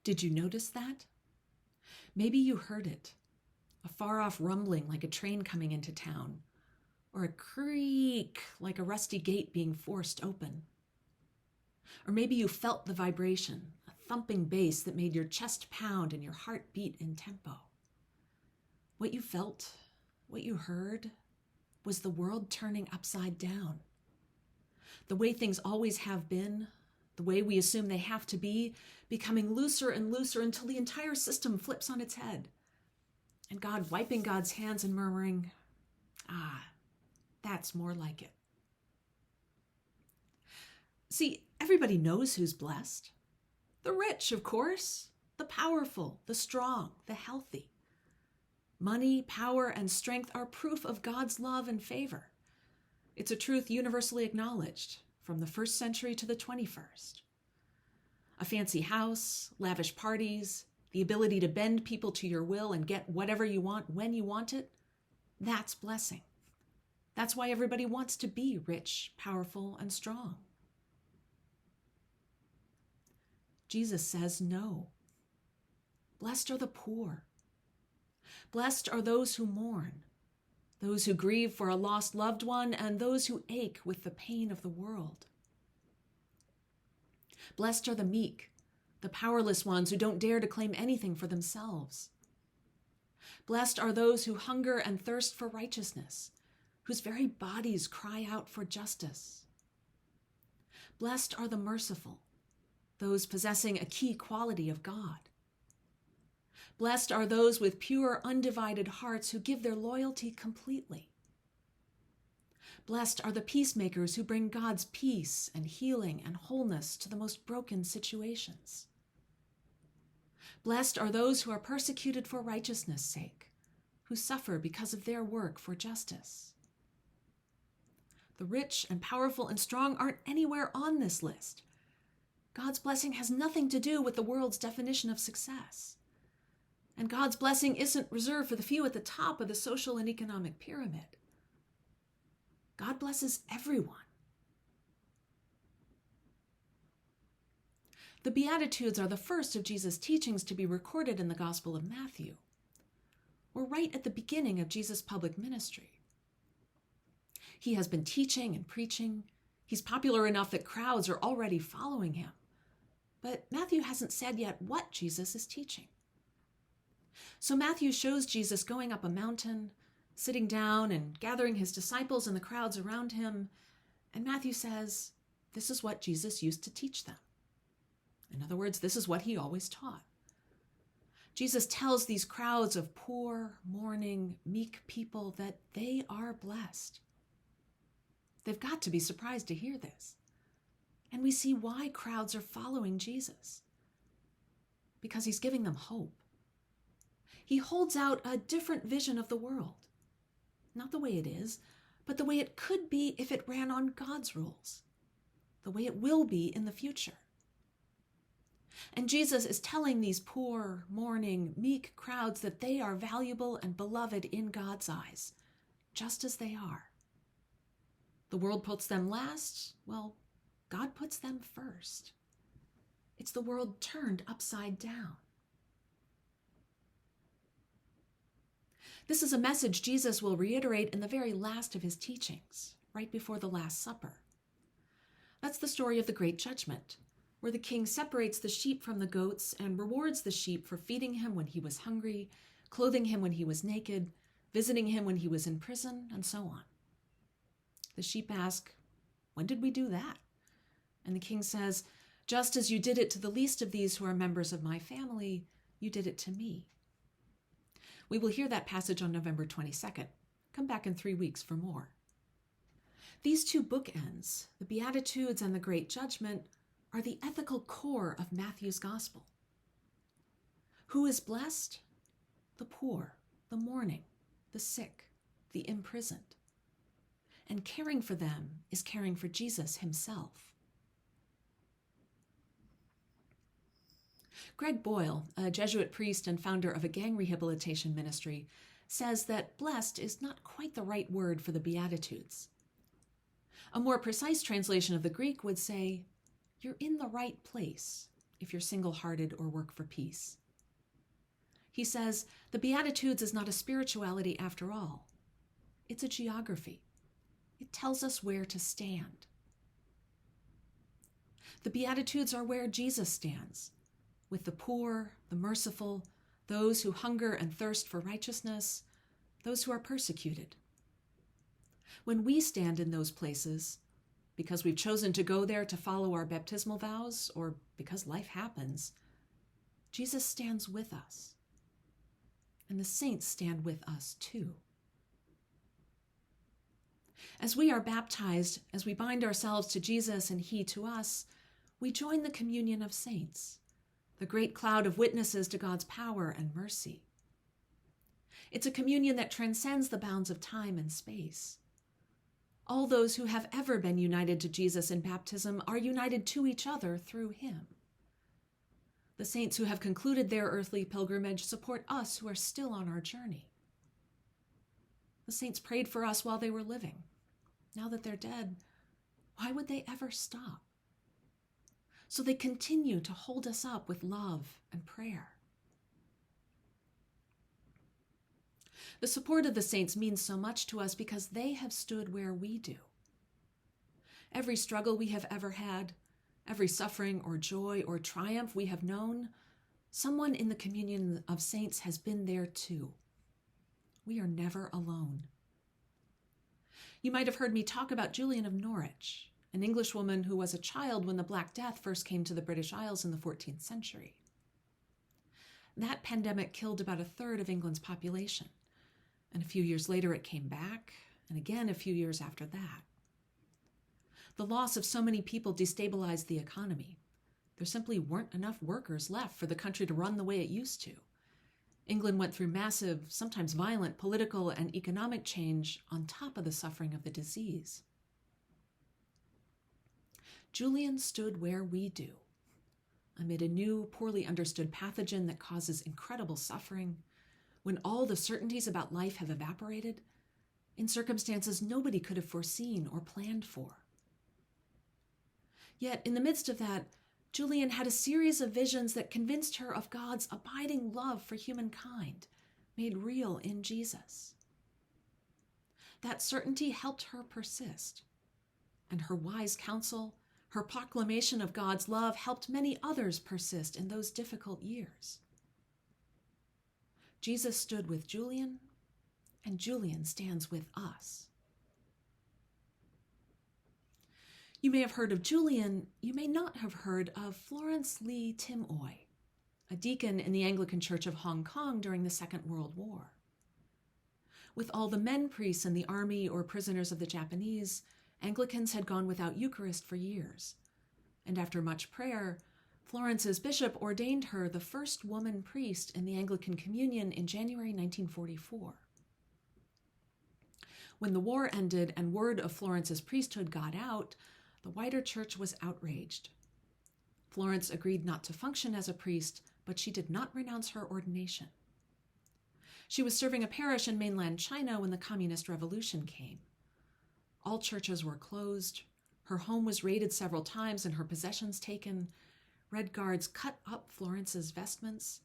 Did you notice that? Maybe you heard it, a far-off rumbling like a train coming into town, or a creak like a rusty gate being forced open. Or maybe you felt the vibration, a thumping bass that made your chest pound and your heart beat in tempo. What you felt, what you heard, was the world turning upside down. The way things always have been, the way we assume they have to be, becoming looser and looser until the entire system flips on its head. And God wiping God's hands and murmuring, that's more like it. See, everybody knows who's blessed. The rich, of course, the powerful, the strong, the healthy. Money, power, and strength are proof of God's love and favor. It's a truth universally acknowledged from the 1st century to the 21st. A fancy house, lavish parties, the ability to bend people to your will and get whatever you want when you want it, that's blessing. That's why everybody wants to be rich, powerful, and strong. Jesus says no. Blessed are the poor. Blessed are those who mourn, those who grieve for a lost loved one, and those who ache with the pain of the world. Blessed are the meek, the powerless ones who don't dare to claim anything for themselves. Blessed are those who hunger and thirst for righteousness, whose very bodies cry out for justice. Blessed are the merciful, those possessing a key quality of God. Blessed are those with pure, undivided hearts who give their loyalty completely. Blessed are the peacemakers who bring God's peace and healing and wholeness to the most broken situations. Blessed are those who are persecuted for righteousness' sake, who suffer because of their work for justice. The rich and powerful and strong aren't anywhere on this list. God's blessing has nothing to do with the world's definition of success. And God's blessing isn't reserved for the few at the top of the social and economic pyramid. God blesses everyone. The Beatitudes are the first of Jesus' teachings to be recorded in the Gospel of Matthew. We're right at the beginning of Jesus' public ministry. He has been teaching and preaching. He's popular enough that crowds are already following him. But Matthew hasn't said yet what Jesus is teaching. So Matthew shows Jesus going up a mountain, sitting down and gathering his disciples and the crowds around him. And Matthew says, this is what Jesus used to teach them. In other words, this is what he always taught. Jesus tells these crowds of poor, mourning, meek people that they are blessed. They've got to be surprised to hear this. And we see why crowds are following Jesus. Because he's giving them hope. He holds out a different vision of the world. Not the way it is, but the way it could be if it ran on God's rules. The way it will be in the future. And Jesus is telling these poor, mourning, meek crowds that they are valuable and beloved in God's eyes, just as they are. The world puts them last. Well, God puts them first. It's the world turned upside down. This is a message Jesus will reiterate in the very last of his teachings, right before the Last Supper. That's the story of the Great Judgment, where the king separates the sheep from the goats and rewards the sheep for feeding him when he was hungry, clothing him when he was naked, visiting him when he was in prison, and so on. The sheep ask, "When did we do that?" And the king says, "Just as you did it to the least of these who are members of my family, you did it to me." We will hear that passage on November 22nd. Come back in 3 weeks for more. These two bookends, the Beatitudes and the Great Judgment, are the ethical core of Matthew's Gospel. Who is blessed? The poor, the mourning, the sick, the imprisoned. And caring for them is caring for Jesus himself. Greg Boyle, a Jesuit priest and founder of a gang rehabilitation ministry, says that blessed is not quite the right word for the Beatitudes. A more precise translation of the Greek would say, you're in the right place if you're single-hearted or work for peace. He says, the Beatitudes is not a spirituality after all. It's a geography. It tells us where to stand. The Beatitudes are where Jesus stands, with the poor, the merciful, those who hunger and thirst for righteousness, those who are persecuted. When we stand in those places, because we've chosen to go there to follow our baptismal vows, or because life happens, Jesus stands with us. And the saints stand with us too. As we are baptized, as we bind ourselves to Jesus and he to us, we join the communion of saints, the great cloud of witnesses to God's power and mercy. It's a communion that transcends the bounds of time and space. All those who have ever been united to Jesus in baptism are united to each other through him. The saints who have concluded their earthly pilgrimage support us who are still on our journey. The saints prayed for us while they were living. Now that they're dead, why would they ever stop? So they continue to hold us up with love and prayer. The support of the saints means so much to us because they have stood where we do. Every struggle we have ever had, every suffering or joy or triumph we have known, someone in the communion of saints has been there too. We are never alone. You might have heard me talk about Julian of Norwich, an Englishwoman who was a child when the Black Death first came to the British Isles in the 14th century. That pandemic killed about a third of England's population, and a few years later it came back, and again a few years after that. The loss of so many people destabilized the economy. There simply weren't enough workers left for the country to run the way it used to. England went through massive, sometimes violent, political and economic change on top of the suffering of the disease. Julian stood where we do, amid a new, poorly understood pathogen that causes incredible suffering, when all the certainties about life have evaporated, in circumstances nobody could have foreseen or planned for. Yet, in the midst of that, Julian had a series of visions that convinced her of God's abiding love for humankind, made real in Jesus. That certainty helped her persist, and her wise counsel, her proclamation of God's love helped many others persist in those difficult years. Jesus stood with Julian, and Julian stands with us. You may have heard of Julian, you may not have heard of Florence Lee Tim Oy, a deacon in the Anglican Church of Hong Kong during the Second World War. With all the men priests in the army or prisoners of the Japanese, Anglicans had gone without Eucharist for years, and after much prayer, Florence's bishop ordained her the first woman priest in the Anglican Communion in January 1944. When the war ended and word of Florence's priesthood got out, the wider church was outraged. Florence agreed not to function as a priest, but she did not renounce her ordination. She was serving a parish in mainland China when the Communist Revolution came. All churches were closed, her home was raided several times and her possessions taken. Red Guards cut up Florence's vestments.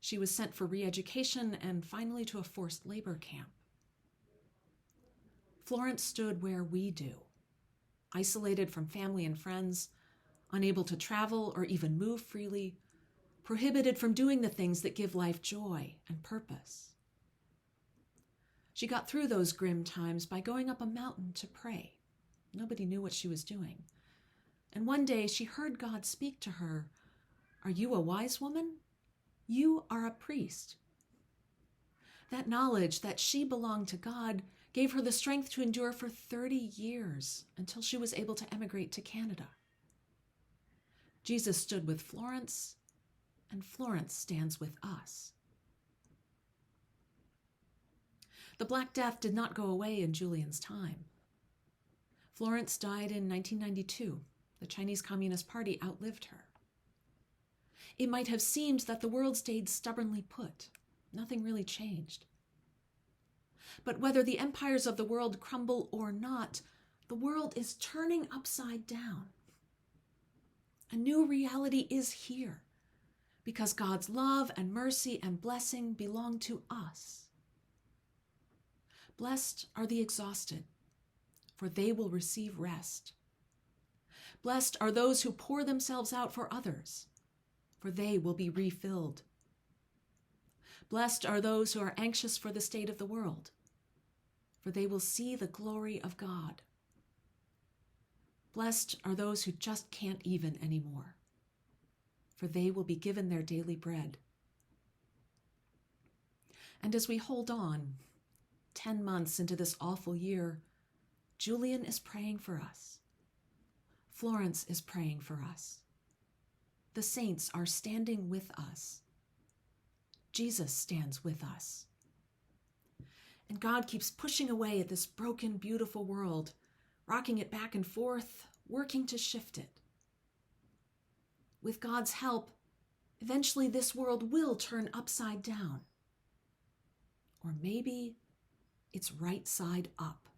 She was sent for re-education and finally to a forced labor camp. Florence stood where we do, isolated from family and friends, unable to travel or even move freely, prohibited from doing the things that give life joy and purpose. She got through those grim times by going up a mountain to pray. Nobody knew what she was doing. And one day she heard God speak to her, "Are you a wise woman? You are a priest." That knowledge that she belonged to God gave her the strength to endure for 30 years until she was able to emigrate to Canada. Jesus stood with Florence, and Florence stands with us. The Black Death did not go away in Julian's time. Florence died in 1992. The Chinese Communist Party outlived her. It might have seemed that the world stayed stubbornly put. Nothing really changed. But whether the empires of the world crumble or not, the world is turning upside down. A new reality is here because God's love and mercy and blessing belong to us. Blessed are the exhausted, for they will receive rest. Blessed are those who pour themselves out for others, for they will be refilled. Blessed are those who are anxious for the state of the world, for they will see the glory of God. Blessed are those who just can't even anymore, for they will be given their daily bread. And as we hold on, 10 months into this awful year, Julian is praying for us. Florence is praying for us. The saints are standing with us. Jesus stands with us. And God keeps pushing away at this broken, beautiful world, rocking it back and forth, working to shift it. With God's help, eventually this world will turn upside down. Or maybe it's right side up.